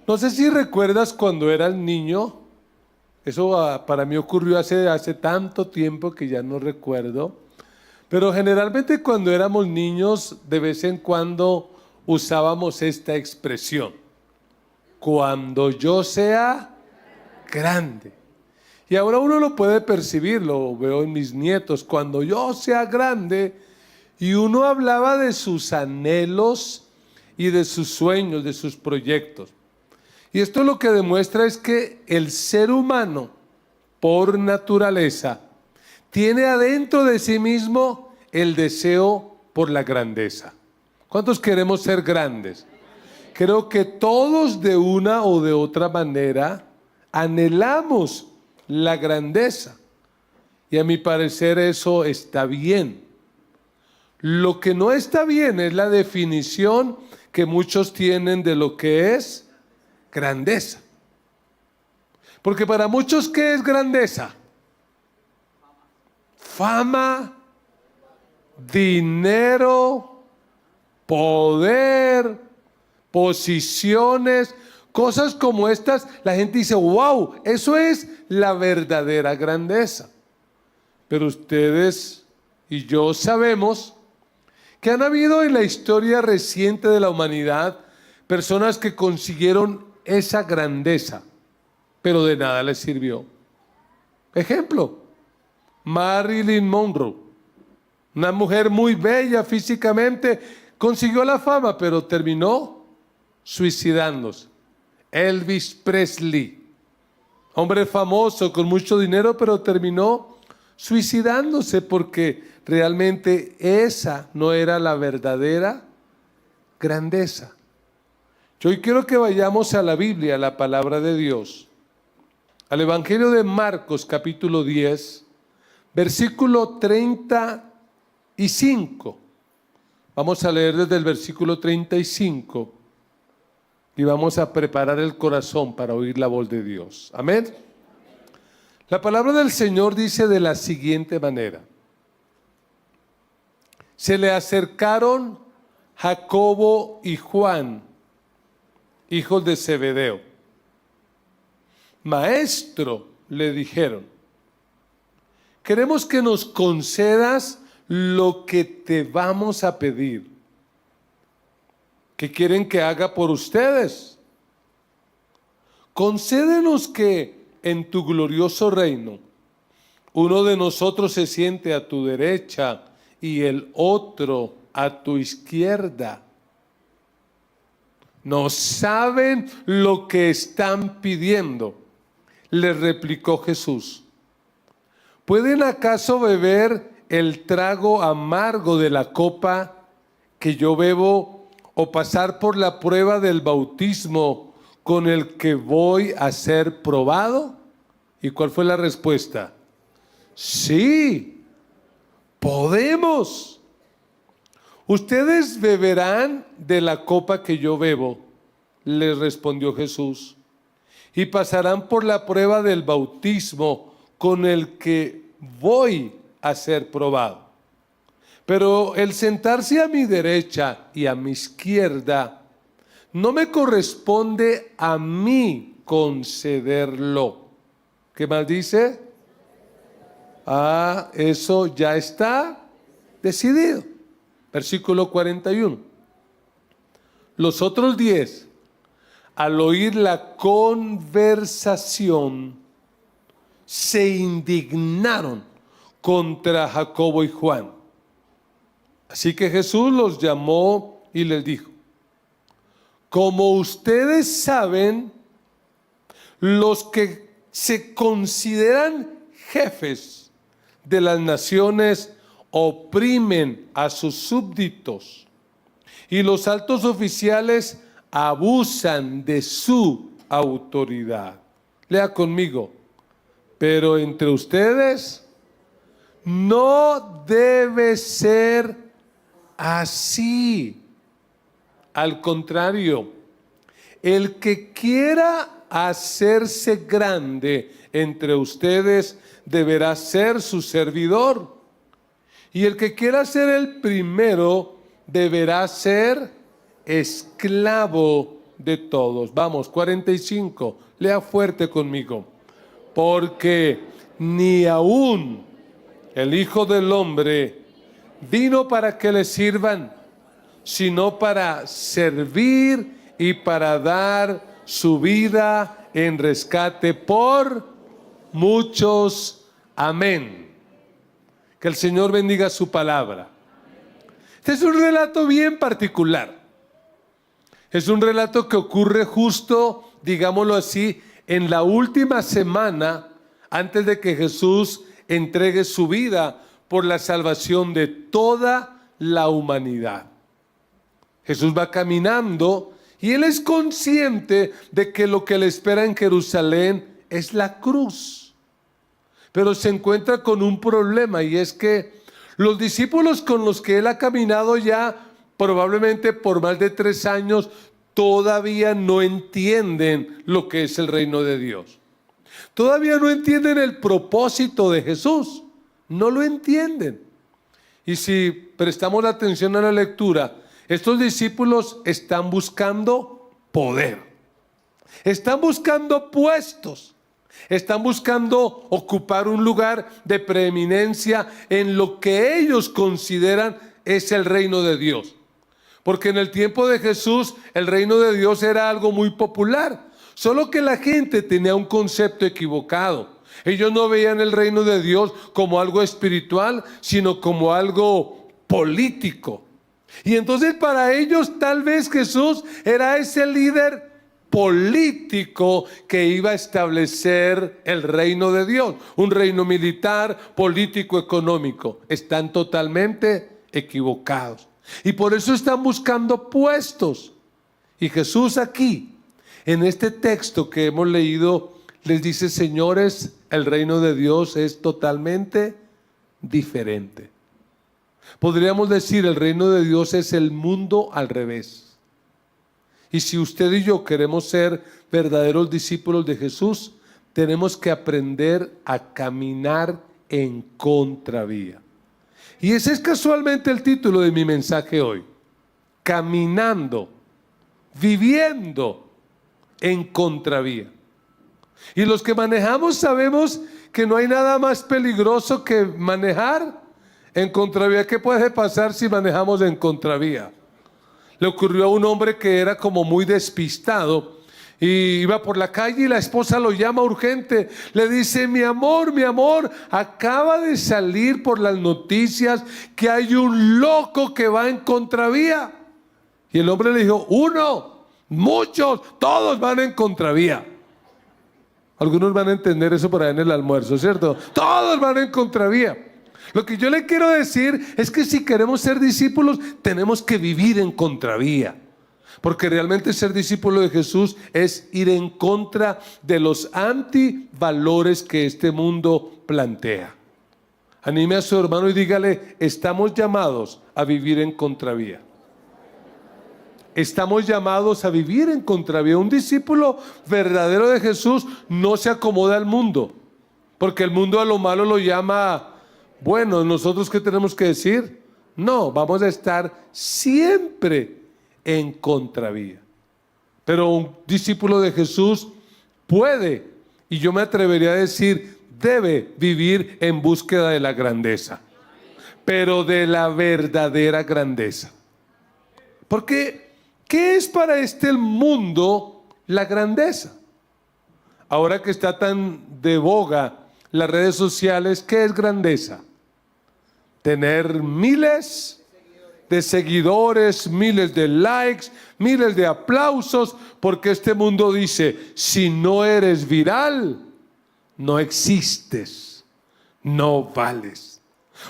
No sé si recuerdas cuando eras niño, eso para mí ocurrió hace tanto tiempo que ya no recuerdo, pero generalmente cuando éramos niños de vez en cuando usábamos esta expresión: cuando yo sea grande. Y ahora uno lo puede percibir, lo veo en mis nietos, cuando yo sea grande, y uno hablaba de sus anhelos y de sus sueños, de sus proyectos. Y esto lo que demuestra es que el ser humano, por naturaleza, tiene adentro de sí mismo el deseo por la grandeza. ¿Cuántos queremos ser grandes? Creo que todos de una o de otra manera anhelamos la grandeza. Y a mi parecer eso está bien. Lo que no está bien es la definición que muchos tienen de lo que es grandeza. Porque para muchos, ¿qué es grandeza? Fama, dinero, poder, posiciones, cosas como estas. La gente dice, wow, eso es la verdadera grandeza. Pero ustedes y yo sabemos que han habido en la historia reciente de la humanidad personas que consiguieron esa grandeza, pero de nada les sirvió. Ejemplo, Marilyn Monroe, una mujer muy bella físicamente, consiguió la fama, pero terminó suicidándose. Elvis Presley, hombre famoso con mucho dinero, pero terminó suicidándose porque realmente esa no era la verdadera grandeza. Yo hoy quiero que vayamos a la Biblia, a la palabra de Dios, al Evangelio de Marcos, capítulo 10, versículo 35. Vamos a leer desde el versículo 35 y vamos a preparar el corazón para oír la voz de Dios. Amén. La palabra del Señor dice de la siguiente manera: se le acercaron Jacobo y Juan, hijos de Zebedeo. Maestro, le dijeron, queremos que nos concedas lo que te vamos a pedir. ¿Qué quieren que haga por ustedes? Concédenos que en tu glorioso reino uno de nosotros se siente a tu derecha y el otro a tu izquierda. No saben lo que están pidiendo, le replicó Jesús. ¿Pueden acaso beber el trago amargo de la copa que yo bebo o pasar por la prueba del bautismo con el que voy a ser probado? ¿Y cuál fue la respuesta? Sí, podemos. Ustedes beberán de la copa que yo bebo, les respondió Jesús, y pasarán por la prueba del bautismo con el que voy a ser probado. Pero el sentarse a mi derecha y a mi izquierda no me corresponde a mí concederlo. ¿Qué más dice? Eso ya está decidido. Versículo 41. Los otros 10, al oír la conversación, se indignaron contra Jacobo y Juan. Así que Jesús los llamó y les dijo: como ustedes saben, los que se consideran jefes de las naciones oprimen a sus súbditos y los altos oficiales abusan de su autoridad. Lea conmigo. Pero entre ustedes no debe ser así. Al contrario, el que quiera hacerse grande entre ustedes deberá ser su servidor. Y el que quiera ser el primero deberá ser esclavo de todos. Vamos, 45, lea fuerte conmigo. Porque ni aún el Hijo del Hombre vino para que le sirvan, sino para servir y para dar su vida en rescate por muchos. Amén. Que el Señor bendiga su palabra. Este es un relato bien particular. Es un relato que ocurre justo, digámoslo así, en la última semana antes de que Jesús entregue su vida por la salvación de toda la humanidad. Jesús va caminando y él es consciente de que lo que le espera en Jerusalén es la cruz. Pero se encuentra con un problema, y es que los discípulos con los que él ha caminado ya probablemente por más de 3 años todavía no entienden lo que es el reino de Dios. Todavía no entienden el propósito de Jesús. No lo entienden. Y si prestamos atención a la lectura, estos discípulos están buscando poder. Están buscando puestos. Están buscando ocupar un lugar de preeminencia en lo que ellos consideran es el reino de Dios. Porque en el tiempo de Jesús el reino de Dios era algo muy popular. Solo que la gente tenía un concepto equivocado. Ellos no veían el reino de Dios como algo espiritual, sino como algo político. Y entonces para ellos tal vez Jesús era ese líder político que iba a establecer el reino de Dios. Un reino militar, político, económico. Están totalmente equivocados. Y por eso están buscando puestos. Y Jesús aquí, en este texto que hemos leído, les dice: señores, el reino de Dios es totalmente diferente. Podríamos decir, el reino de Dios es el mundo al revés. Y si usted y yo queremos ser verdaderos discípulos de Jesús, tenemos que aprender a caminar en contravía. Y ese es casualmente el título de mi mensaje hoy: caminando, viviendo en contravía. Y los que manejamos sabemos que no hay nada más peligroso que manejar en contravía. ¿Qué puede pasar si manejamos en contravía? Le ocurrió a un hombre que era como muy despistado y iba por la calle y la esposa lo llama urgente. Le dice: mi amor, acaba de salir por las noticias que hay un loco que va en contravía. Y el hombre le dijo: uno, muchos, todos van en contravía. Algunos van a entender eso por ahí en el almuerzo, ¿cierto? Todos van en contravía. Lo que yo le quiero decir es que si queremos ser discípulos, tenemos que vivir en contravía. Porque realmente ser discípulo de Jesús es ir en contra de los antivalores que este mundo plantea. Anime a su hermano y dígale: estamos llamados a vivir en contravía. Estamos llamados a vivir en contravía. Un discípulo verdadero de Jesús no se acomoda al mundo, porque el mundo a lo malo lo llama bueno. ¿Nosotros qué tenemos que decir? No, vamos a estar siempre en contravía. Pero un discípulo de Jesús puede, y yo me atrevería a decir, debe vivir en búsqueda de la grandeza, pero de la verdadera grandeza. Porque ¿qué es para este mundo la grandeza? Ahora que está tan de boga las redes sociales, ¿qué es grandeza? Tener miles de seguidores, miles de likes, miles de aplausos, porque este mundo dice: si no eres viral, no existes, no vales.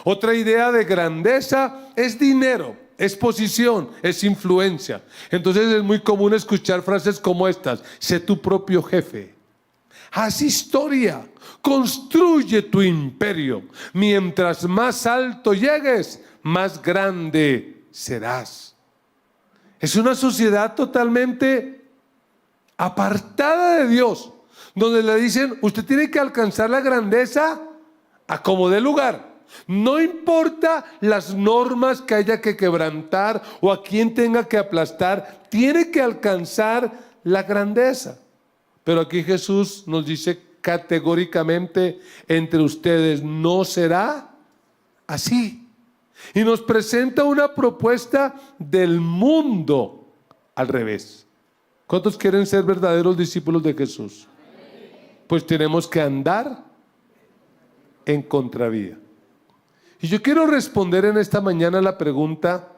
Otra idea de grandeza es dinero, es posición, es influencia. Entonces es muy común escuchar frases como estas: sé tu propio jefe, haz historia, construye tu imperio. Mientras más alto llegues, más grande serás. Es una sociedad totalmente apartada de Dios, donde le dicen: usted tiene que alcanzar la grandeza a como dé lugar. No importa las normas que haya que quebrantar o a quien tenga que aplastar, tiene que alcanzar la grandeza. Pero aquí Jesús nos dice categóricamente: entre ustedes no será así. Y nos presenta una propuesta del mundo al revés. ¿Cuántos quieren ser verdaderos discípulos de Jesús? Pues tenemos que andar en contravía. Y yo quiero responder en esta mañana la pregunta: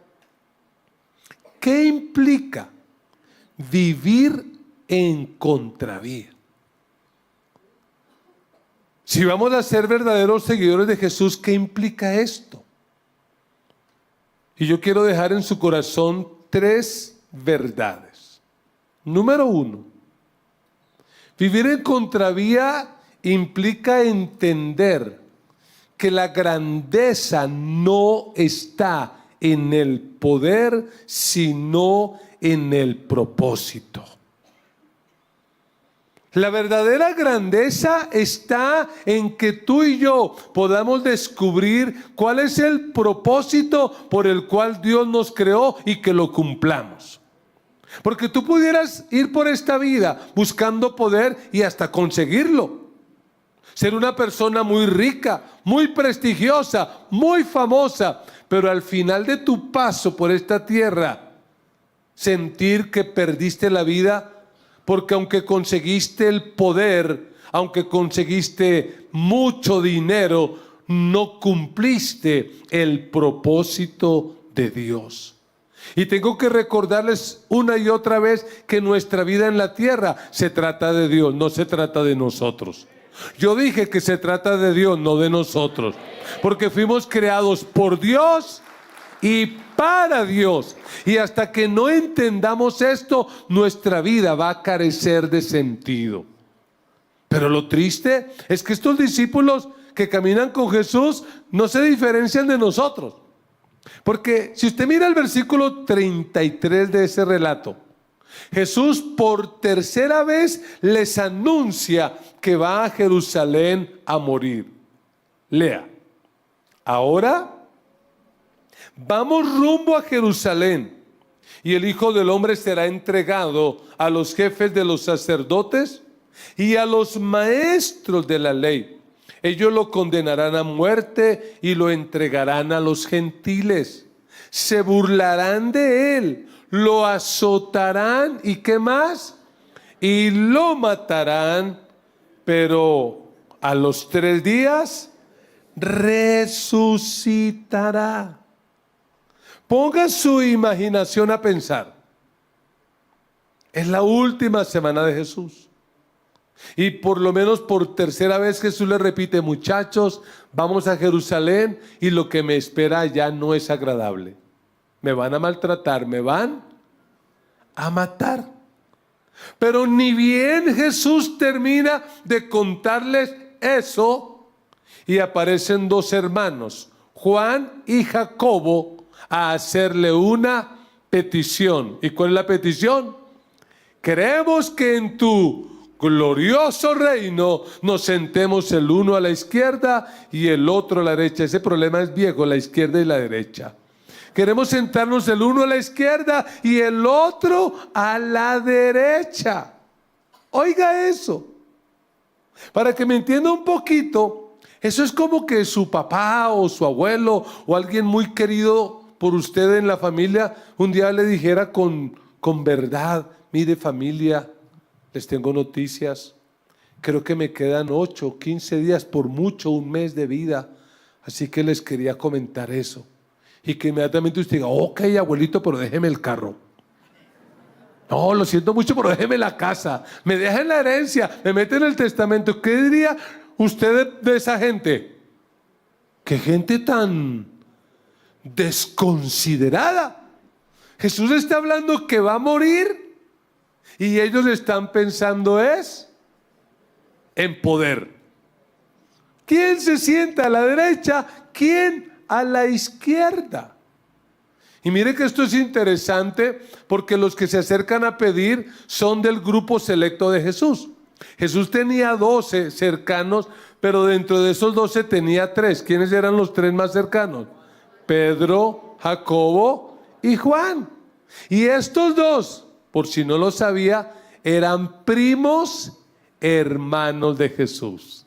¿qué implica vivir en contravía? Si vamos a ser verdaderos seguidores de Jesús, ¿qué implica esto? Y yo quiero dejar en su corazón 3 verdades. Número 1, vivir en contravía implica entender que la grandeza no está en el poder, sino en el propósito. La verdadera grandeza está en que tú y yo podamos descubrir cuál es el propósito por el cual Dios nos creó y que lo cumplamos. Porque tú pudieras ir por esta vida buscando poder y hasta conseguirlo. Ser una persona muy rica, muy prestigiosa, muy famosa, pero al final de tu paso por esta tierra, sentir que perdiste la vida, porque aunque conseguiste el poder, aunque conseguiste mucho dinero, no cumpliste el propósito de Dios. Y tengo que recordarles una y otra vez que nuestra vida en la tierra se trata de Dios, no se trata de nosotros. Yo dije que se trata de Dios, no de nosotros, porque fuimos creados por Dios y para Dios. Y hasta que no entendamos esto, nuestra vida va a carecer de sentido. Pero lo triste es que estos discípulos que caminan con Jesús no se diferencian de nosotros. Porque si usted mira el versículo 33 de ese relato, Jesús por tercera vez les anuncia que va a Jerusalén a morir. Lea: ahora vamos rumbo a Jerusalén, y el Hijo del Hombre será entregado a los jefes de los sacerdotes y a los maestros de la ley. Ellos lo condenarán a muerte y lo entregarán a los gentiles. Se burlarán de él, lo azotarán y ¿qué más? Y lo matarán, pero a los 3 días resucitará. Ponga su imaginación a pensar. Es la última semana de Jesús. Y por lo menos por tercera vez Jesús le repite: muchachos, vamos a Jerusalén y lo que me espera allá no es agradable. Me van a maltratar, me van a matar. Pero ni bien Jesús termina de contarles eso, y aparecen 2 hermanos, Juan y Jacobo, a hacerle una petición. ¿Y cuál es la petición? Queremos que en tu glorioso reino nos sentemos el uno a la izquierda y el otro a la derecha. Ese problema es viejo, la izquierda y la derecha. Queremos sentarnos el uno a la izquierda y el otro a la derecha. Oiga eso. Para que me entienda un poquito, eso es como que su papá o su abuelo o alguien muy querido por usted en la familia un día le dijera con verdad: mire familia, les tengo noticias, creo que me quedan 8, 15 días, por mucho 1 mes de vida, así que les quería comentar eso. Y que inmediatamente usted diga: ok, abuelito, pero déjeme el carro. No, lo siento mucho, pero déjeme la casa. Me deja en la herencia, me mete en el testamento. ¿Qué diría usted de esa gente? ¿Qué gente tan desconsiderada? Jesús está hablando que va a morir y ellos están pensando es en poder. ¿Quién se sienta a la derecha? ¿Quién a la izquierda? Y mire que esto es interesante porque los que se acercan a pedir son del grupo selecto de Jesús. Jesús tenía 12 cercanos, pero dentro de esos 12 tenía 3. ¿Quiénes eran los 3 más cercanos? Pedro, Jacobo y Juan. Y estos 2, por si no lo sabía, eran primos hermanos de Jesús.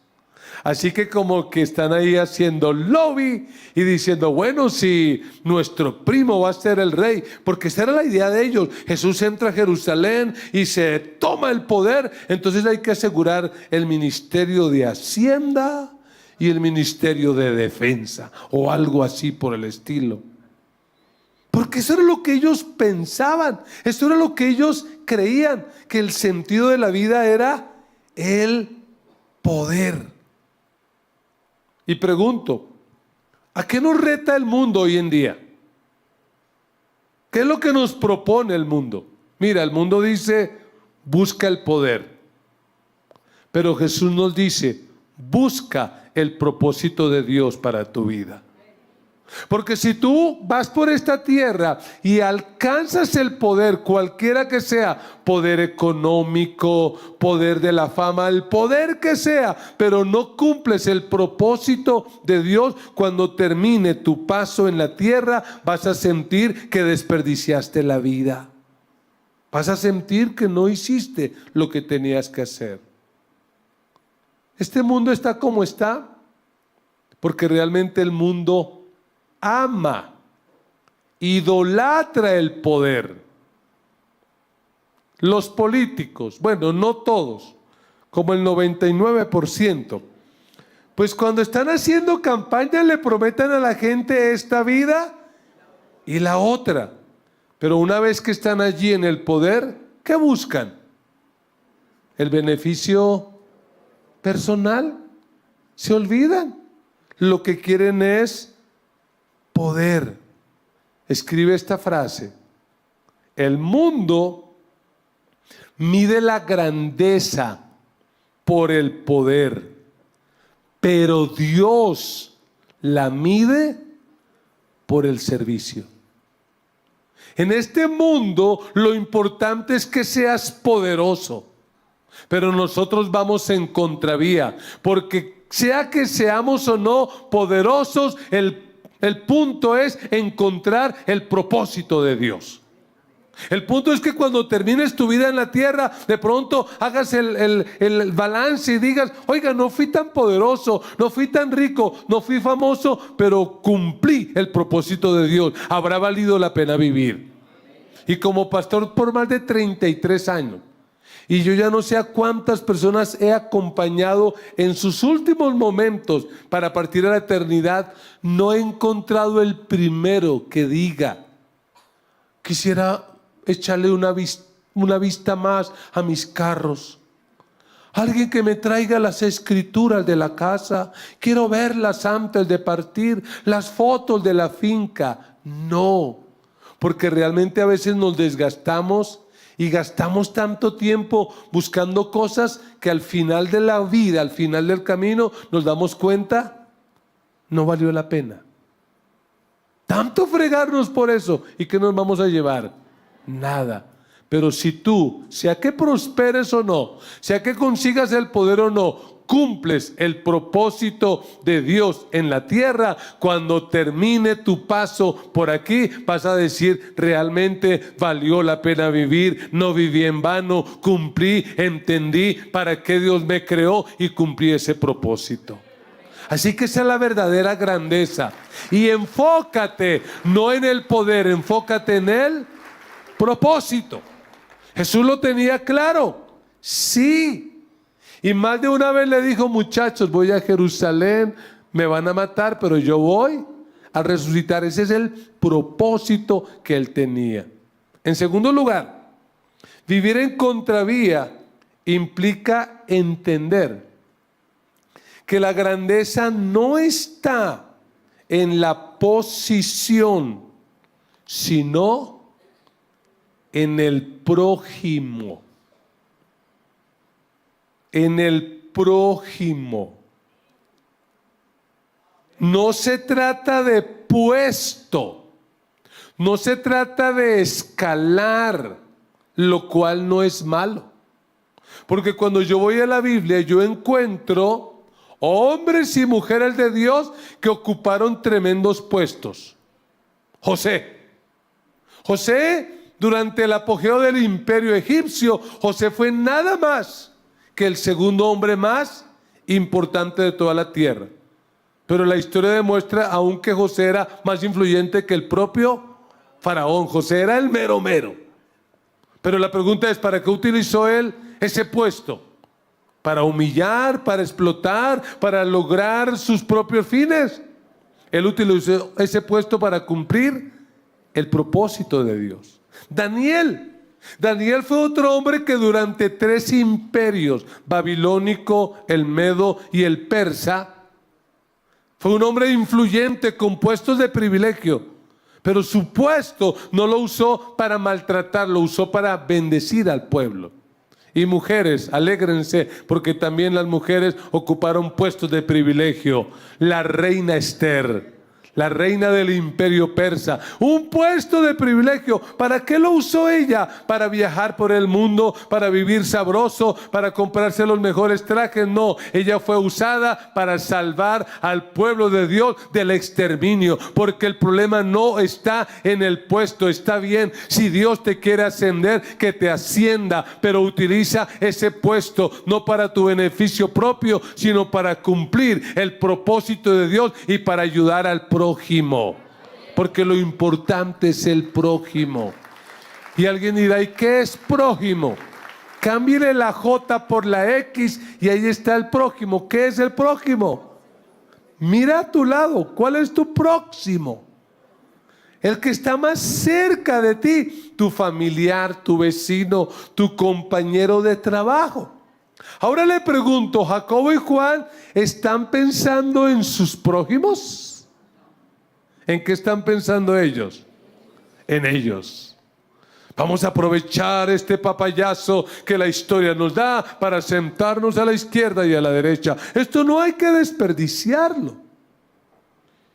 Así que como que están ahí haciendo lobby y diciendo, bueno, si nuestro primo va a ser el rey, porque esa era la idea de ellos. Jesús entra a Jerusalén y se toma el poder, entonces hay que asegurar el ministerio de Hacienda y el ministerio de Defensa, o algo así por el estilo. Porque eso era lo que ellos pensaban, eso era lo que ellos creían, que el sentido de la vida era el poder. Y pregunto, ¿a qué nos reta el mundo hoy en día? ¿Qué es lo que nos propone el mundo? Mira, el mundo dice, busca el poder. Pero Jesús nos dice, busca el propósito de Dios para tu vida. Porque si tú vas por esta tierra y alcanzas el poder, cualquiera que sea, poder económico, poder de la fama, el poder que sea, pero no cumples el propósito de Dios, cuando termine tu paso en la tierra, vas a sentir que desperdiciaste la vida. Vas a sentir que no hiciste lo que tenías que hacer. Este mundo está como está porque realmente el mundo ama, idolatra el poder. Los políticos, bueno, no todos, como el 99%, pues cuando están haciendo campaña le prometen a la gente esta vida y la otra. Pero una vez que están allí en el poder, ¿qué buscan? El beneficio personal. Se olvidan. Lo que quieren es poder. Escribe esta frase: el mundo mide la grandeza por el poder, pero Dios la mide por el servicio. En este mundo lo importante es que seas poderoso, pero nosotros vamos en contravía, porque sea que seamos o no poderosos, el punto es encontrar el propósito de Dios. El punto es que cuando termines tu vida en la tierra, de pronto hagas el balance y digas, oiga, no fui tan poderoso, no fui tan rico, no fui famoso, pero cumplí el propósito de Dios. Habrá valido la pena vivir. Y como pastor por más de 33 años, y yo ya no sé a cuántas personas he acompañado en sus últimos momentos para partir a la eternidad, no he encontrado el primero que diga, quisiera echarle una vista más a mis carros. Alguien que me traiga las escrituras de la casa, quiero verlas antes de partir, las fotos de la finca. No, porque realmente a veces nos desgastamos y gastamos tanto tiempo buscando cosas que al final de la vida, al final del camino, nos damos cuenta, no valió la pena. Tanto fregarnos por eso, ¿y qué nos vamos a llevar? Nada. Pero si tú, sea que prosperes o no, sea que consigas el poder o no, cumples el propósito de Dios en la tierra, cuando termine tu paso por aquí, vas a decir, realmente valió la pena vivir, no viví en vano, cumplí, entendí para qué Dios me creó y cumplí ese propósito. Así que esa es la verdadera grandeza. Y enfócate no en el poder, enfócate en el propósito. Jesús lo tenía claro. Sí. Y más de una vez le dijo, muchachos, voy a Jerusalén, me van a matar, pero yo voy a resucitar. Ese es el propósito que él tenía. En segundo lugar, vivir en contravía implica entender que la grandeza no está en la posición, sino en el prójimo. En el prójimo. No se trata de puesto, no se trata de escalar, lo cual no es malo. Porque cuando yo voy a la Biblia, yo encuentro hombres y mujeres de Dios que ocuparon tremendos puestos. José, durante el apogeo del imperio egipcio, José fue nada más que el segundo hombre más importante de toda la tierra. Pero la historia demuestra aún que José era más influyente que el propio faraón. José era el mero mero. Pero la pregunta es, ¿para qué utilizó él ese puesto? ¿Para humillar, para explotar, para lograr sus propios fines? Él utilizó ese puesto para cumplir el propósito de Dios. Daniel fue otro hombre que durante 3 imperios, babilónico, el medo y el persa, fue un hombre influyente con puestos de privilegio, pero su puesto no lo usó para maltratar, lo usó para bendecir al pueblo. Y mujeres, alégrense, porque también las mujeres ocuparon puestos de privilegio. La reina Esther, la reina del imperio persa, un puesto de privilegio. ¿Para qué lo usó ella? Para viajar por el mundo, para vivir sabroso, para comprarse los mejores trajes. No, ella fue usada para salvar al pueblo de Dios del exterminio, porque el problema no está en el puesto. Está bien, si Dios te quiere ascender, que te ascienda, pero utiliza ese puesto no para tu beneficio propio, sino para cumplir el propósito de Dios y para ayudar al prójimo. Porque lo importante es el prójimo. Y alguien dirá, ¿y qué es prójimo? Cámbiale la J por la X y ahí está el prójimo. ¿Qué es el prójimo? Mira a tu lado, ¿cuál es tu próximo? El que está más cerca de ti, tu familiar, tu vecino, tu compañero de trabajo. Ahora le pregunto, ¿Jacobo y Juan están pensando en sus prójimos? ¿En qué están pensando ellos? En ellos. Vamos a aprovechar este papayazo que la historia nos da para sentarnos a la izquierda y a la derecha. Esto no hay que desperdiciarlo.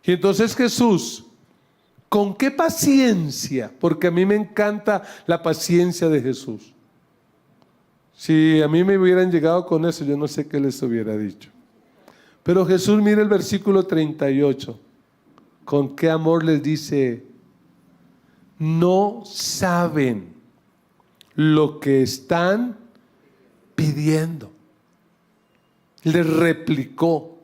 Y entonces Jesús, ¿con qué paciencia? Porque a mí me encanta la paciencia de Jesús. Si a mí me hubieran llegado con eso, yo no sé qué les hubiera dicho. Pero Jesús, mira el versículo 38. Con qué amor les dice, no saben lo que están pidiendo. Les replicó,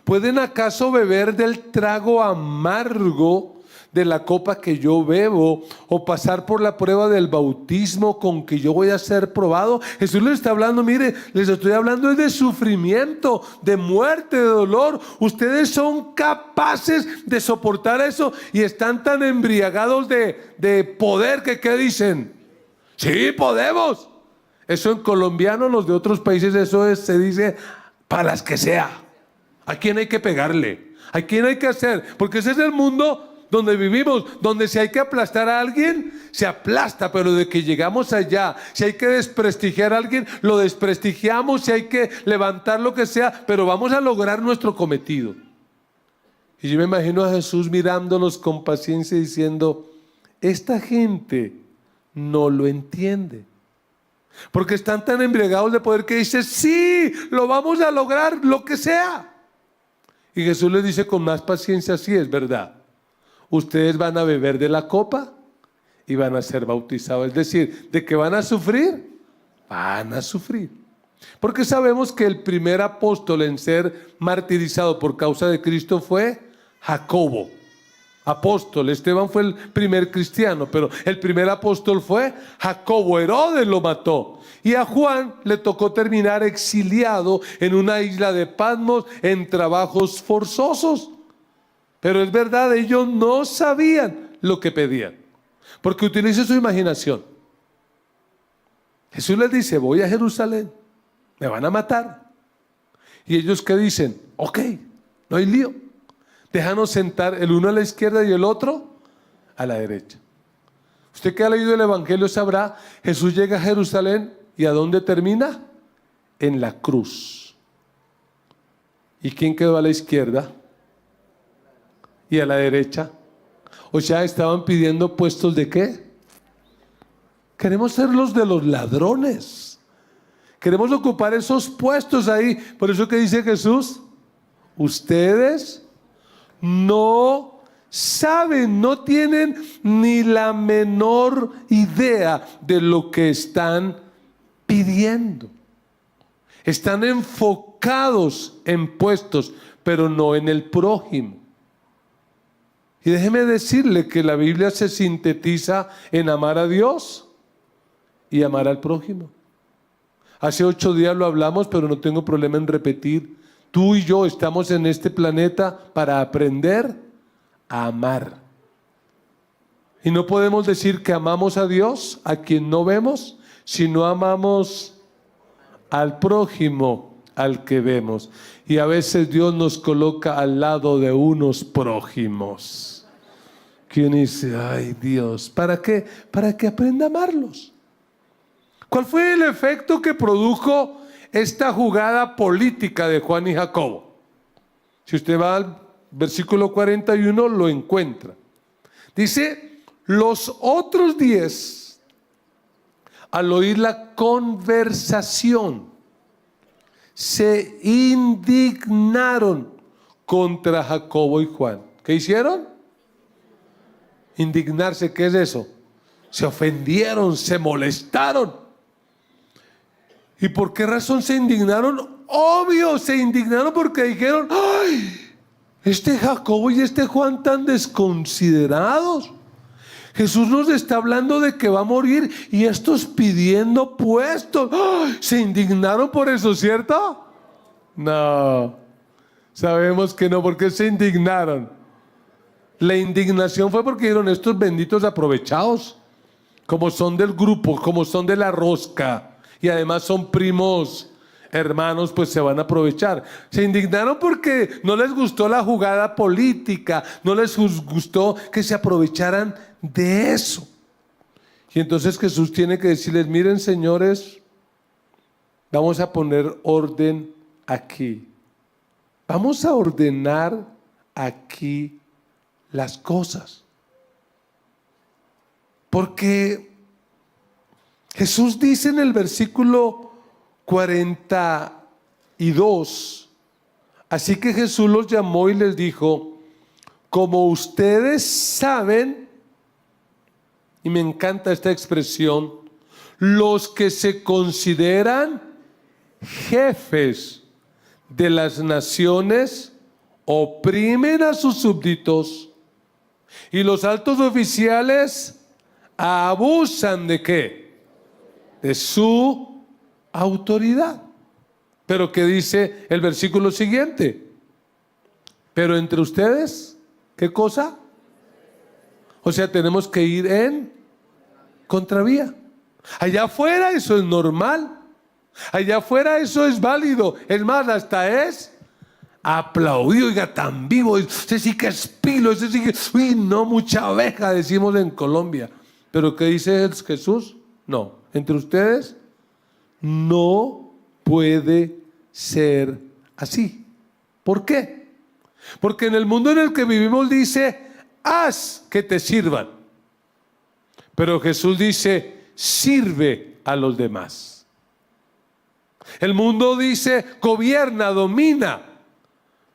¿pueden acaso beber del trago amargo de la copa que yo bebo, o pasar por la prueba del bautismo con que yo voy a ser probado? Jesús les está hablando, mire, les estoy hablando de sufrimiento, de muerte, de dolor. Ustedes son capaces de soportar eso y están tan embriagados de poder que ¿qué dicen? Sí, podemos. Eso en colombiano, los de otros países, se dice para las que sea. ¿A quién hay que pegarle? ¿A quién hay que hacer? Porque ese es el mundo donde vivimos, donde si hay que aplastar a alguien, se aplasta, pero de que llegamos allá, si hay que desprestigiar a alguien, lo desprestigiamos, si hay que levantar lo que sea, pero vamos a lograr nuestro cometido. Y yo me imagino a Jesús mirándonos con paciencia diciendo, esta gente no lo entiende, porque están tan embriagados de poder que dicen, sí, lo vamos a lograr, lo que sea. Y Jesús les dice con más paciencia, sí, es verdad. Ustedes van a beber de la copa y van a ser bautizados. Es decir, ¿de qué van a sufrir? Van a sufrir. Porque sabemos que el primer apóstol en ser martirizado por causa de Cristo fue Jacobo. Apóstol, Esteban fue el primer cristiano, pero el primer apóstol fue Jacobo. Herodes lo mató. Y a Juan le tocó terminar exiliado en una isla de Patmos en trabajos forzosos. Pero es verdad, ellos no sabían lo que pedían, porque utilice su imaginación. Jesús les dice, voy a Jerusalén, me van a matar. Y ellos ¿qué dicen? Ok, no hay lío. Déjanos sentar el uno a la izquierda y el otro a la derecha. Usted que ha leído el Evangelio sabrá, Jesús llega a Jerusalén y ¿a dónde termina? En la cruz. ¿Y quién quedó a la izquierda? Y a la derecha. O sea, estaban pidiendo puestos ¿de qué? Queremos ser los de los ladrones. Queremos ocupar esos puestos ahí. Por eso que dice Jesús, ustedes no saben, no tienen ni la menor idea de lo que están pidiendo. Están enfocados en puestos, pero no en el prójimo. Y déjeme decirle que la Biblia se sintetiza en amar a Dios y amar al prójimo. Hace 8 días lo hablamos, pero no tengo problema en repetir. Tú y yo estamos en este planeta para aprender a amar. Y no podemos decir que amamos a Dios, a quien no vemos, si no amamos al prójimo, al que vemos. Y a veces Dios nos coloca al lado de unos prójimos. ¿Quién dice, ay Dios, ¿para qué? Para que aprenda a amarlos. ¿Cuál fue el efecto que produjo esta jugada política de Juan y Jacobo? Si usted va al versículo 41, lo encuentra. Dice, los otros 10, al oír la conversación, se indignaron contra Jacobo y Juan. ¿Qué hicieron? Indignarse, ¿qué es eso? Se ofendieron, se molestaron. ¿Y por qué razón se indignaron? Obvio, se indignaron porque dijeron, ¡ay! Este Jacobo y este Juan tan desconsiderados. Jesús nos está hablando de que va a morir y estos pidiendo puestos. ¡Ay! Se indignaron por eso, ¿cierto? No, sabemos que no. ¿Por qué se indignaron? La indignación fue porque dijeron, estos benditos aprovechados, como son del grupo, como son de la rosca, y además son primos hermanos, pues se van a aprovechar. Se indignaron porque no les gustó la jugada política, no les gustó que se aprovecharan de eso. Y entonces Jesús tiene que decirles, miren señores, vamos a poner orden aquí. Vamos a ordenar aquí las cosas. Porque Jesús dice en el versículo 42, así que Jesús los llamó y les dijo, como ustedes saben, y me encanta esta expresión, los que se consideran jefes de las naciones oprimen a sus súbditos y los altos oficiales abusan ¿de qué? De su autoridad. Pero ¿qué dice el versículo siguiente? Pero entre ustedes, ¿qué cosa? O sea, tenemos que ir en contravía. Allá afuera eso es normal. Allá afuera eso es válido. Es más, hasta es aplaudido. Oiga, tan vivo. Ese sí que es pilo. Ese sí que... Uy, no, mucha abeja, decimos en Colombia. Pero ¿qué dice Jesús? No. Entre ustedes no puede ser así. ¿Por qué? Porque en el mundo en el que vivimos dice, haz que te sirvan. Pero Jesús dice, sirve a los demás. El mundo dice, gobierna, domina.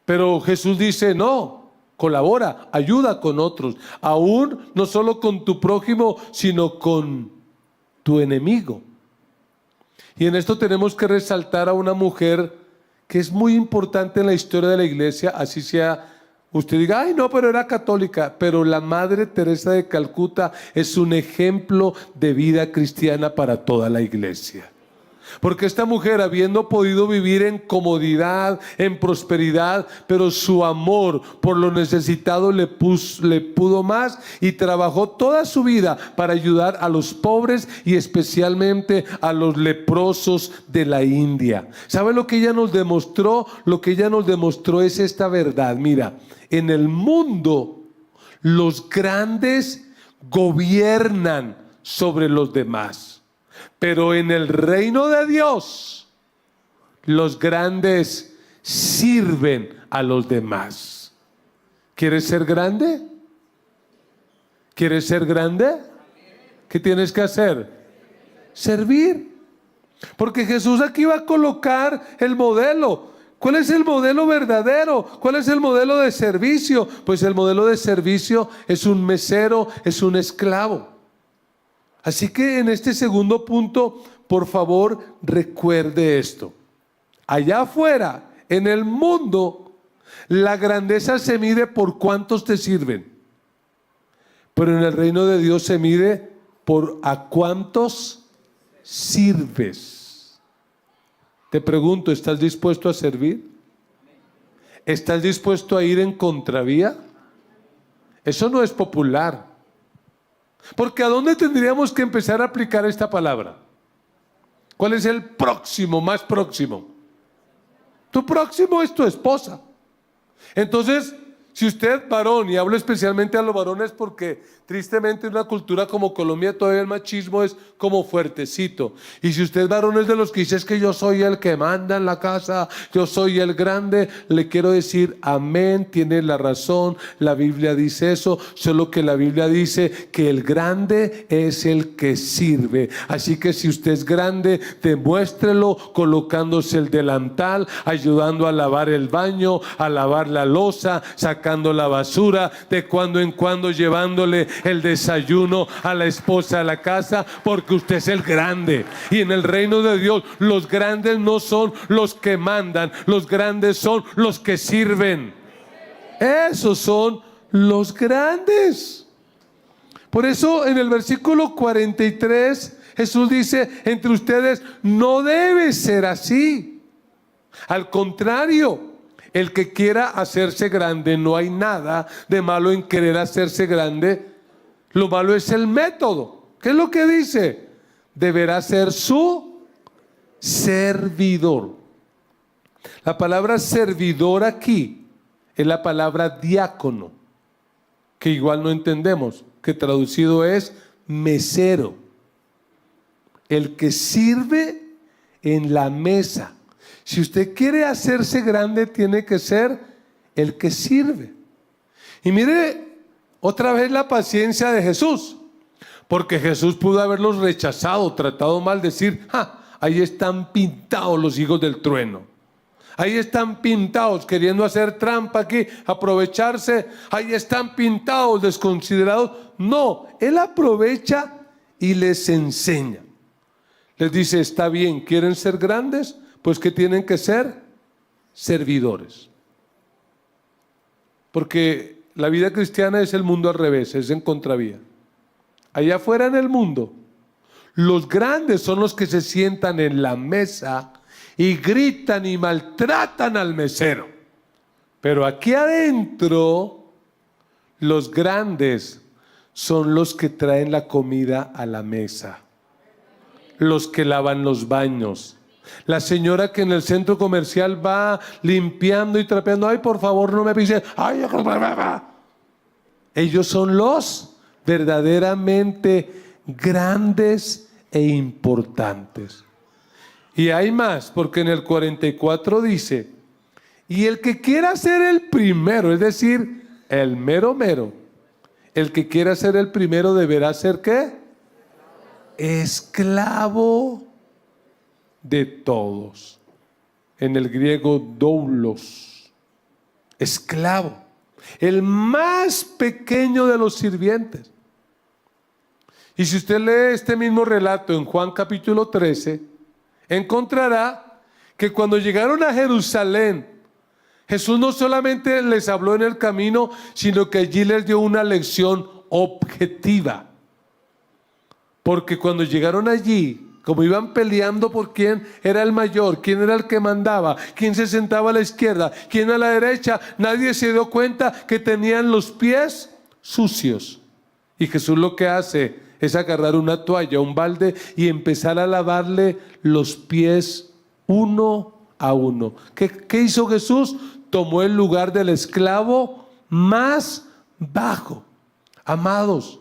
Pero Jesús dice, no, colabora, ayuda con otros. Aún no solo con tu prójimo, sino con tu enemigo. Y en esto tenemos que resaltar a una mujer que es muy importante en la historia de la iglesia, así sea, usted diga, ay no, pero era católica, pero la Madre Teresa de Calcuta es un ejemplo de vida cristiana para toda la iglesia. Porque esta mujer, habiendo podido vivir en comodidad, en prosperidad, pero su amor por lo necesitado le pudo más, y trabajó toda su vida para ayudar a los pobres y especialmente a los leprosos de la India. ¿Sabe lo que ella nos demostró? Lo que ella nos demostró es esta verdad. Mira, en el mundo los grandes gobiernan sobre los demás. Pero en el reino de Dios, los grandes sirven a los demás. ¿Quieres ser grande? ¿Quieres ser grande? ¿Qué tienes que hacer? Servir. Porque Jesús aquí va a colocar el modelo. ¿Cuál es el modelo verdadero? ¿Cuál es el modelo de servicio? Pues el modelo de servicio es un mesero, es un esclavo. Así que en este segundo punto, por favor, recuerde esto. Allá afuera, en el mundo, la grandeza se mide por cuántos te sirven. Pero en el reino de Dios se mide por a cuántos sirves. Te pregunto, ¿estás dispuesto a servir? ¿Estás dispuesto a ir en contravía? Eso no es popular. Porque ¿a dónde tendríamos que empezar a aplicar esta palabra? ¿Cuál es el próximo, más próximo? Tu próximo es tu esposa. Entonces, si usted, varón, y hablo especialmente a los varones porque tristemente en una cultura como Colombia todavía el machismo es como fuertecito. Y si usted, varón, es de los que dice es que yo soy el que manda en la casa, yo soy el grande, le quiero decir amén, tiene la razón, la Biblia dice eso, solo que la Biblia dice que el grande es el que sirve. Así que si usted es grande, demuéstrelo colocándose el delantal, ayudando a lavar el baño, a lavar la loza, sacando la basura, de cuando en cuando llevándole el desayuno a la esposa a la casa, porque usted es el grande. Y en el reino de Dios los grandes no son los que mandan, los grandes son los que sirven. Esos son los grandes. Por eso en el versículo 43 Jesús dice: entre ustedes no debe ser así. Al contrario, el que quiera hacerse grande, no hay nada de malo en querer hacerse grande. Lo malo es el método. ¿Qué es lo que dice? Deberá ser su servidor. La palabra servidor aquí es la palabra diácono, que igual no entendemos, que traducido es mesero. El que sirve en la mesa. Si usted quiere hacerse grande, tiene que ser el que sirve. Y mire otra vez la paciencia de Jesús, porque Jesús pudo haberlos rechazado, tratado mal, decir: ahí están pintados los hijos del trueno, ahí están pintados queriendo hacer trampa aquí, aprovecharse, ahí están pintados desconsiderados. No, Él aprovecha y les enseña. Les dice: está bien, ¿quieren ser grandes? Pues que tienen que ser servidores. Porque la vida cristiana es el mundo al revés, es en contravía. Allá afuera en el mundo, los grandes son los que se sientan en la mesa y gritan y maltratan al mesero. Pero aquí adentro, los grandes son los que traen la comida a la mesa, los que lavan los baños. La señora que en el centro comercial va limpiando y trapeando: ay, por favor, no me pise. Ay, ellos son los verdaderamente grandes e importantes. Y hay más, porque en el 44 dice: y el que quiera ser el primero, es decir, el mero mero, el que quiera ser el primero deberá ser ¿qué? Esclavo de todos. En el griego doulos, esclavo, el más pequeño de los sirvientes. Y si usted lee este mismo relato en Juan capítulo 13, encontrará que cuando llegaron a Jerusalén, Jesús no solamente les habló en el camino, sino que allí les dio una lección objetiva. Porque cuando llegaron allí, como iban peleando por quién era el mayor, quién era el que mandaba, quién se sentaba a la izquierda, quién a la derecha, nadie se dio cuenta que tenían los pies sucios. Y Jesús lo que hace es agarrar una toalla, un balde, y empezar a lavarle los pies uno a uno. ¿Qué hizo Jesús? Tomó el lugar del esclavo más bajo. Amados,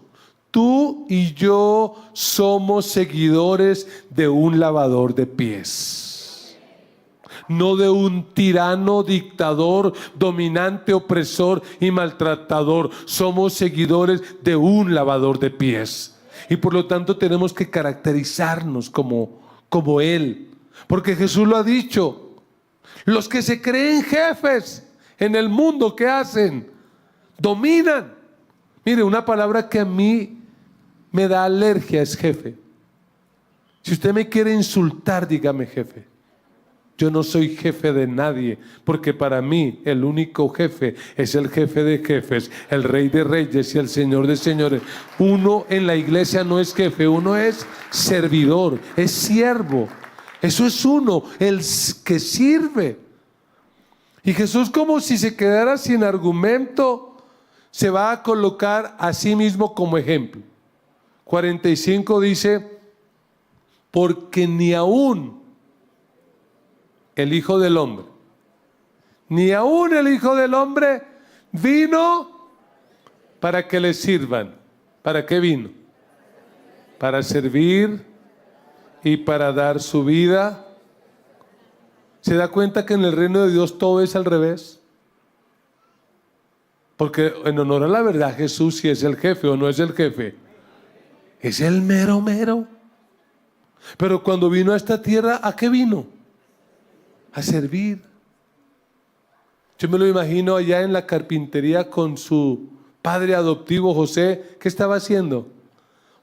tú y yo somos seguidores de un lavador de pies, no de un tirano, dictador, dominante, opresor y maltratador. Somos seguidores de un lavador de pies. Y por lo tanto tenemos que caracterizarnos como como Él. Porque Jesús lo ha dicho. Los que se creen jefes en el mundo, ¿qué hacen? Dominan. Mire, una palabra que a mí me da alergia es jefe. Si usted me quiere insultar, dígame jefe. Yo no soy jefe de nadie, porque para mí el único jefe es el jefe de jefes, el Rey de reyes y el Señor de señores. Uno en la iglesia no es jefe, uno es servidor, es siervo. Eso es uno, el que sirve. Y Jesús, como si se quedara sin argumento, se va a colocar a sí mismo como ejemplo. 45 dice, porque ni aún el Hijo del Hombre, ni aún el Hijo del Hombre vino para que le sirvan. ¿Para qué vino? Para servir y para dar su vida. ¿Se da cuenta que en el reino de Dios todo es al revés? Porque en honor a la verdad, Jesús, si es el jefe o no es el jefe, es el mero mero. Pero cuando vino a esta tierra, ¿a qué vino? A servir. Yo me lo imagino allá en la carpintería con su padre adoptivo José. ¿Qué estaba haciendo?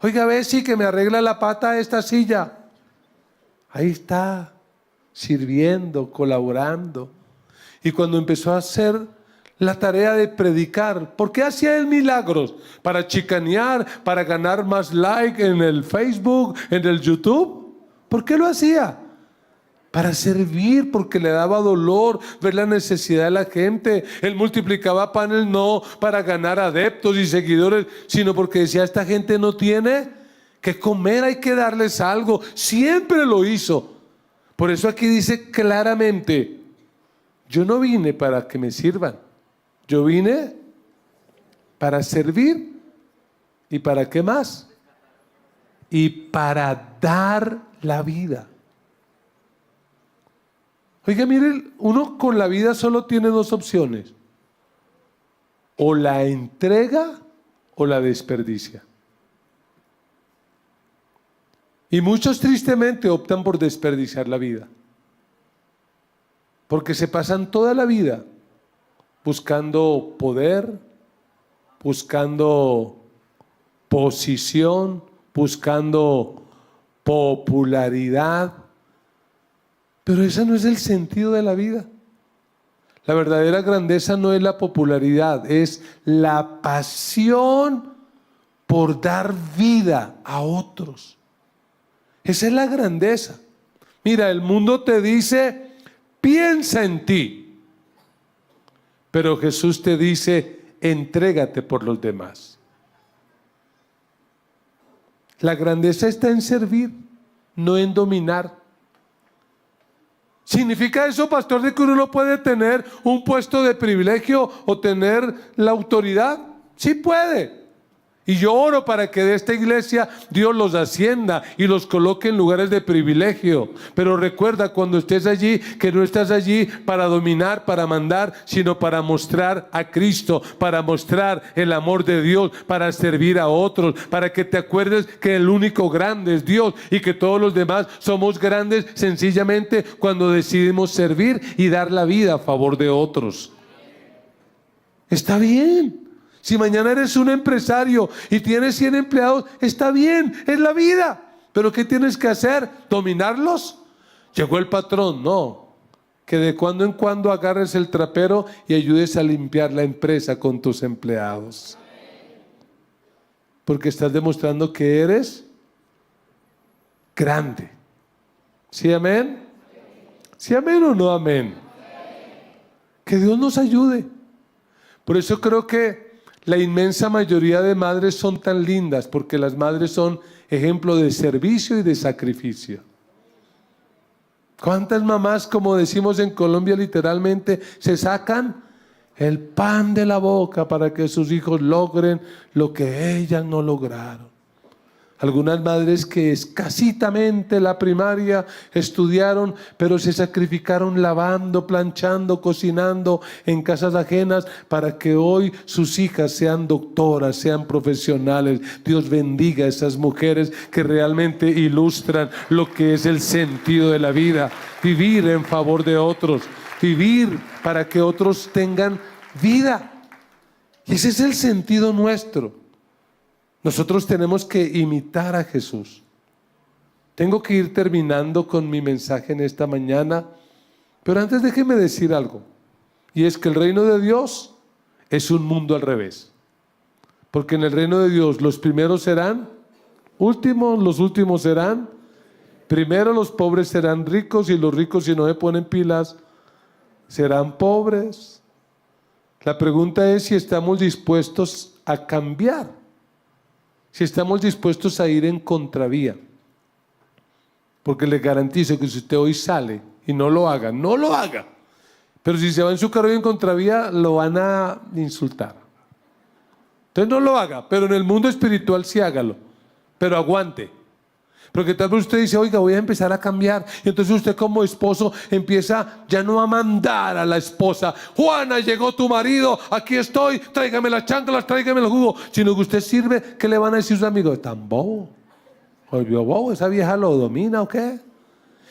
Oiga, ve si que me arregla la pata a esta silla. Ahí está, sirviendo, colaborando. Y cuando empezó a hacer la tarea de predicar, ¿por qué hacía él milagros? ¿Para chicanear? ¿Para ganar más like en el Facebook, en el YouTube? ¿Por qué lo hacía? Para servir, porque le daba dolor ver la necesidad de la gente. Él multiplicaba panes no para ganar adeptos y seguidores, sino porque decía, esta gente no tiene que comer, hay que darles algo. Siempre lo hizo. Por eso aquí dice claramente, yo no vine para que me sirvan. Yo vine para servir. ¿Y para qué más? Y para dar la vida. Oiga, mire, uno con la vida solo tiene dos opciones. O la entrega o la desperdicia. Y muchos tristemente optan por desperdiciar la vida. Porque se pasan toda la vida buscando poder, buscando posición, buscando popularidad. Pero ese no es el sentido de la vida. La verdadera grandeza no es la popularidad, es la pasión por dar vida a otros. Esa es la grandeza. Mira, el mundo te dice, piensa en ti. Pero Jesús te dice, entrégate por los demás. La grandeza está en servir, no en dominar. ¿Significa eso, pastor, de que uno no puede tener un puesto de privilegio o tener la autoridad? Sí puede. Y yo oro para que de esta iglesia Dios los ascienda y los coloque en lugares de privilegio. Pero recuerda cuando estés allí que no estás allí para dominar, para mandar, sino para mostrar a Cristo, para mostrar el amor de Dios, para servir a otros, para que te acuerdes que el único grande es Dios y que todos los demás somos grandes sencillamente cuando decidimos servir y dar la vida a favor de otros. Está bien. Si mañana eres un empresario y tienes 100 empleados, está bien, es la vida. Pero ¿qué tienes que hacer? ¿Dominarlos? Llegó el patrón, no. Que de cuando en cuando agarres el trapero y ayudes a limpiar la empresa con tus empleados. Porque estás demostrando que eres grande. ¿Sí, amén? ¿Sí, amén o no amén? Que Dios nos ayude. Por eso creo que la inmensa mayoría de madres son tan lindas, porque las madres son ejemplo de servicio y de sacrificio. ¿Cuántas mamás, como decimos en Colombia literalmente, se sacan el pan de la boca para que sus hijos logren lo que ellas no lograron? Algunas madres que escasitamente la primaria estudiaron, pero se sacrificaron lavando, planchando, cocinando en casas ajenas para que hoy sus hijas sean doctoras, sean profesionales. Dios bendiga a esas mujeres que realmente ilustran lo que es el sentido de la vida. Vivir en favor de otros, vivir para que otros tengan vida. Y ese es el sentido nuestro. Nosotros tenemos que imitar a Jesús. Tengo que ir terminando con mi mensaje en esta mañana, pero antes déjeme decir algo, y es que el reino de Dios es un mundo al revés. Porque en el reino de Dios los primeros serán últimos, los últimos serán primero, los pobres serán ricos y los ricos, si no se ponen pilas, serán pobres. La pregunta es si estamos dispuestos a cambiar. Si estamos dispuestos a ir en contravía. Porque les garantizo que si usted hoy sale y no lo haga, no lo haga. Pero si se va en su carro en contravía, lo van a insultar. Entonces no lo haga, pero en el mundo espiritual sí hágalo. Pero aguante. Porque tal vez usted dice, oiga, voy a empezar a cambiar. Y entonces usted como esposo empieza ya no a mandar a la esposa. Juana, llegó tu marido, aquí estoy, tráigame las chanclas, tráigame el jugo. Sino que usted sirve, ¿qué le van a decir sus amigos? Tan bobo. Volvió bobo, esa vieja lo domina o qué.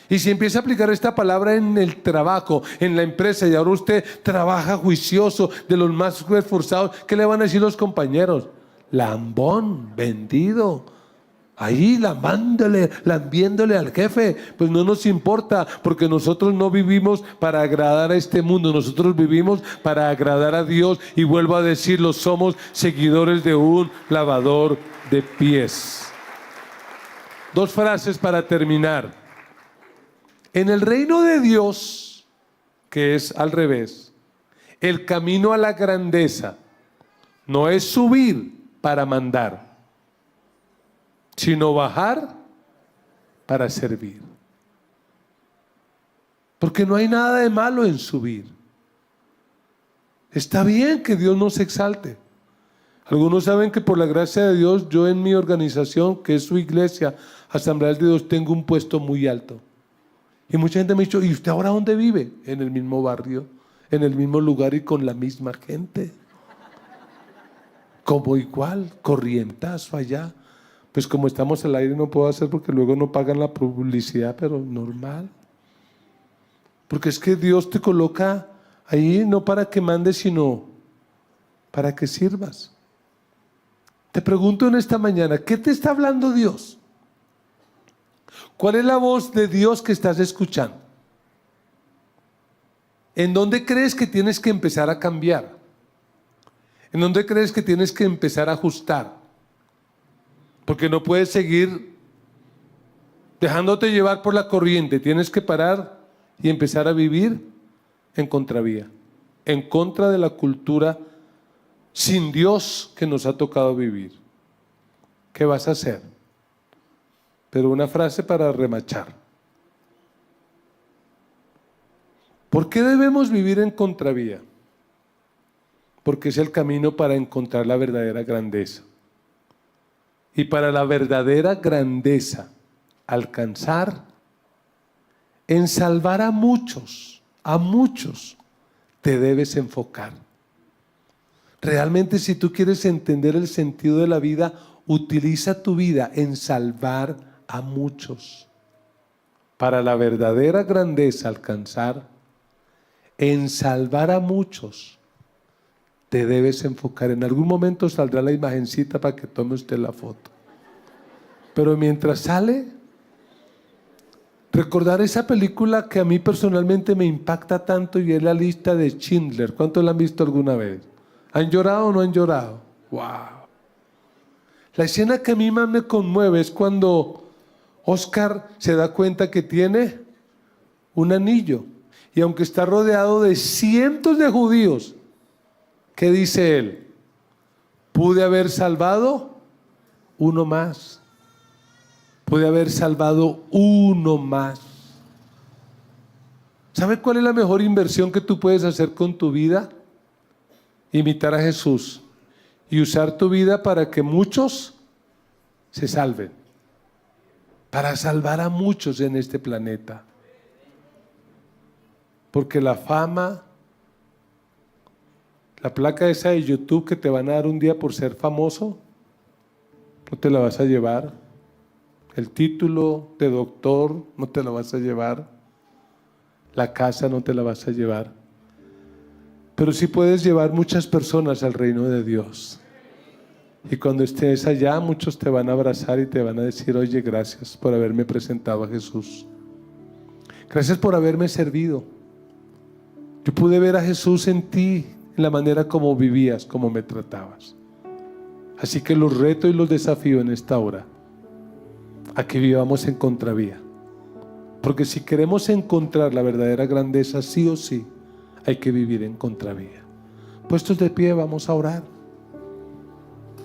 Y si empieza a aplicar esta palabra en el trabajo, en la empresa, y ahora usted trabaja juicioso, de los más esforzados, ¿qué le van a decir los compañeros? Lambón, vendido. Ahí lambiéndole al jefe. Pues no nos importa, porque nosotros no vivimos para agradar a este mundo, nosotros vivimos para agradar a Dios. Y vuelvo a decirlo, somos seguidores de un lavador de pies. Dos frases para terminar. En el reino de Dios, que es al revés, el camino a la grandeza no es subir para mandar, sino bajar para servir. Porque no hay nada de malo en subir. Está bien que Dios nos exalte. Algunos saben que por la gracia de Dios, yo en mi organización, que es su iglesia, Asamblea de Dios, tengo un puesto muy alto. Y mucha gente me ha dicho, ¿y usted ahora dónde vive? En el mismo barrio, en el mismo lugar y con la misma gente. Como igual, corrientazo allá. Pues como estamos al aire no puedo hacer porque luego no pagan la publicidad, pero normal. Porque es que Dios te coloca ahí no para que mandes, sino para que sirvas. Te pregunto en esta mañana, ¿qué te está hablando Dios? ¿Cuál es la voz de Dios que estás escuchando? ¿En dónde crees que tienes que empezar a cambiar? ¿En dónde crees que tienes que empezar a ajustar? Porque no puedes seguir dejándote llevar por la corriente. Tienes que parar y empezar a vivir en contravía, en contra de la cultura sin Dios que nos ha tocado vivir. ¿Qué vas a hacer? Pero una frase para remachar. ¿Por qué debemos vivir en contravía? Porque es el camino para encontrar la verdadera grandeza. Y para la verdadera grandeza, alcanzar, en salvar a muchos, te debes enfocar. Realmente, si tú quieres entender el sentido de la vida, utiliza tu vida en salvar a muchos. Para la verdadera grandeza, alcanzar, en salvar a muchos, te debes enfocar. En algún momento saldrá la imagencita para que tome usted la foto. Pero mientras sale, recordar esa película que a mí personalmente me impacta tanto, y es La lista de Schindler. ¿Cuántos la han visto alguna vez? ¿Han llorado o no han llorado? ¡Wow! La escena que a mí más me conmueve es cuando Oscar se da cuenta que tiene un anillo. Y aunque está rodeado de cientos de judíos, ¿qué dice él? Pude haber salvado uno más. Pude haber salvado uno más. ¿Sabe cuál es la mejor inversión que tú puedes hacer con tu vida? Imitar a Jesús y usar tu vida para que muchos se salven. para salvar a muchos en este planeta. Porque la fama, la placa esa de YouTube que te van a dar un día por ser famoso, no te la vas a llevar. El título de doctor no te lo vas a llevar. La casa no te la vas a llevar. Pero sí puedes llevar muchas personas al reino de Dios. Y cuando estés allá, muchos te van a abrazar y te van a decir: oye, gracias por haberme presentado a Jesús. Gracias por haberme servido. Yo pude ver a Jesús en ti, en la manera como vivías, como me tratabas. Así que los reto y los desafío en esta hora a que vivamos en contravía. Porque si queremos encontrar la verdadera grandeza, sí o sí, hay que vivir en contravía. Puestos de pie, vamos a orar.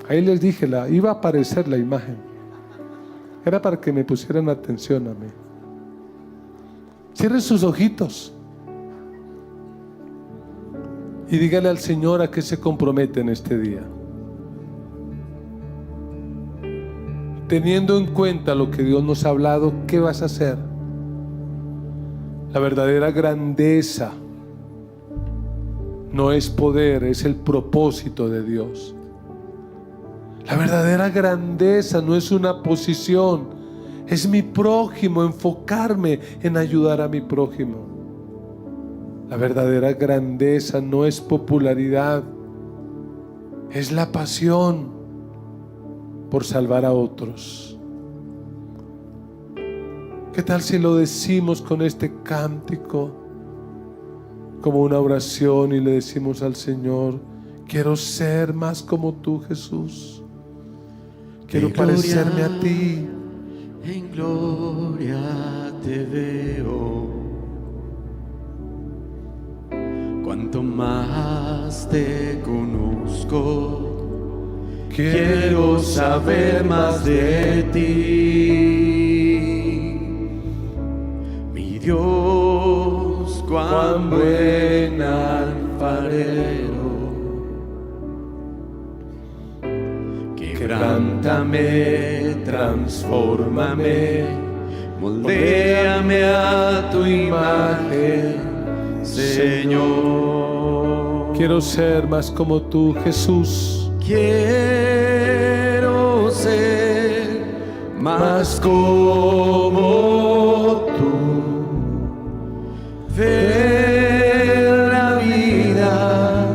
Ahí les dije, iba a aparecer la imagen. Era para que me pusieran atención a mí. Cierren sus ojitos y dígale al Señor a qué se compromete en este día. Teniendo en cuenta lo que Dios nos ha hablado, ¿qué vas a hacer? La verdadera grandeza no es poder, es el propósito de Dios. La verdadera grandeza no es una posición, es mi prójimo, enfocarme en ayudar a mi prójimo. La verdadera grandeza no es popularidad, es la pasión por salvar a otros. ¿Qué tal si lo decimos con este cántico como una oración y le decimos al Señor: quiero ser más como tú, Jesús? Quiero parecerme a ti. En gloria te veo. Cuanto más te conozco, quiero saber más de ti. Mi Dios, cuán buen alfarero. Quebrántame, transfórmame, moldéame a tu imagen, Señor. Quiero ser más como tú, Jesús. Quiero ser más como tú. Ver la vida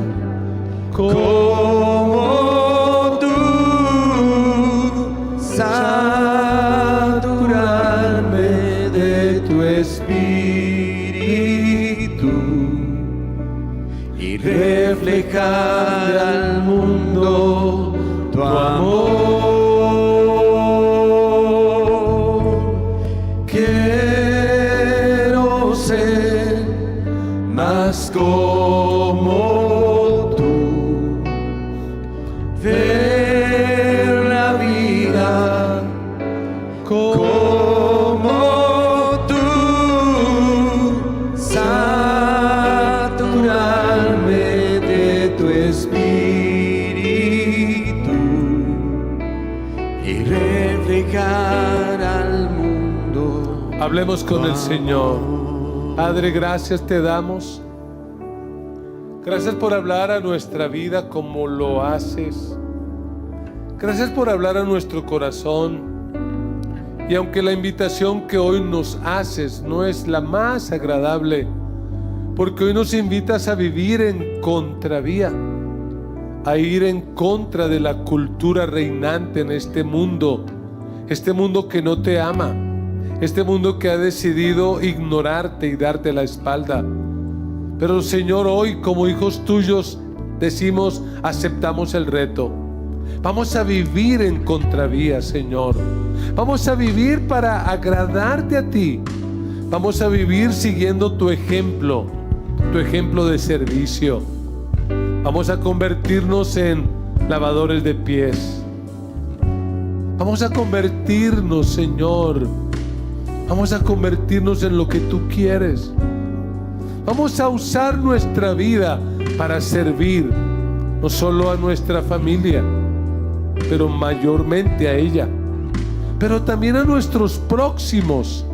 como tú. Saturarme de tu espíritu y reflejar al mundo tu amor. Quiero ser más como tú, ver la vida como tú, saturarme de tu espíritu y reflejar al mundo. Hablemos con el Señor. Padre, gracias te damos. Gracias por hablar a nuestra vida como lo haces. Gracias por hablar a nuestro corazón. Y aunque la invitación que hoy nos haces no es la más agradable, porque hoy nos invitas a vivir en contravía, a ir en contra de la cultura reinante en este mundo que no te ama, este mundo que ha decidido ignorarte y darte la espalda. Pero Señor, hoy como hijos tuyos decimos, aceptamos el reto. Vamos a vivir en contravía, Señor. Vamos a vivir para agradarte a ti. Vamos a vivir siguiendo tu ejemplo de servicio. Vamos a convertirnos en lavadores de pies. Vamos a convertirnos, Señor. Vamos a convertirnos en lo que tú quieres. Vamos a usar nuestra vida para servir no solo a nuestra familia, pero mayormente a ella. pero también a nuestros próximos,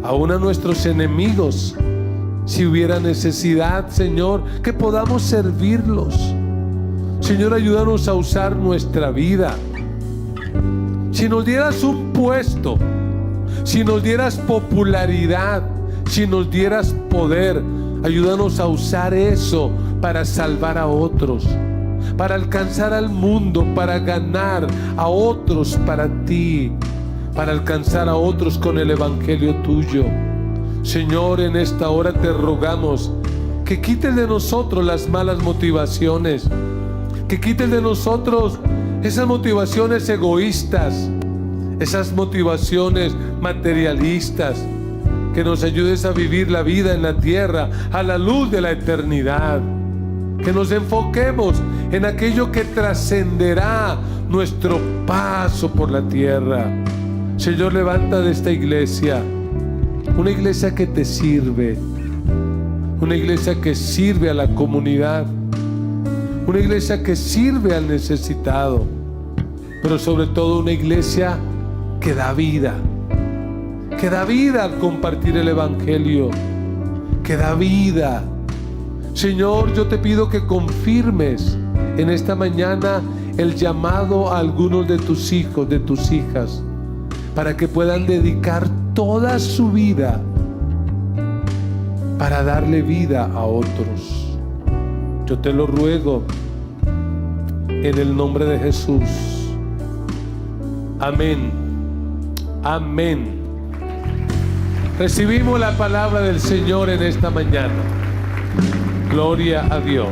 aún a nuestros enemigos. Si hubiera necesidad, Señor, que podamos servirlos. Señor, ayúdanos a usar nuestra vida. Si nos dieras un puesto, si nos dieras popularidad, si nos dieras poder, ayúdanos a usar eso para salvar a otros, para alcanzar al mundo, para ganar a otros para ti, para alcanzar a otros con el evangelio tuyo. Señor, en esta hora te rogamos que quites de nosotros las malas motivaciones, que quites de nosotros esas motivaciones egoístas, esas motivaciones materialistas, que nos ayudes a vivir la vida en la tierra a la luz de la eternidad, que nos enfoquemos en aquello que trascenderá nuestro paso por la tierra. Señor, levanta de esta iglesia una iglesia que te sirve, una iglesia que sirve a la comunidad, una iglesia que sirve al necesitado, pero sobre todo una iglesia que da vida al compartir el evangelio, que da vida. Señor, yo te pido que confirmes en esta mañana el llamado a algunos de tus hijos, de tus hijas, para que puedan dedicar toda su vida para darle vida a otros. Yo te lo ruego en el nombre de Jesús. Amén. Amén. Recibimos la palabra del Señor en esta mañana. Gloria a Dios.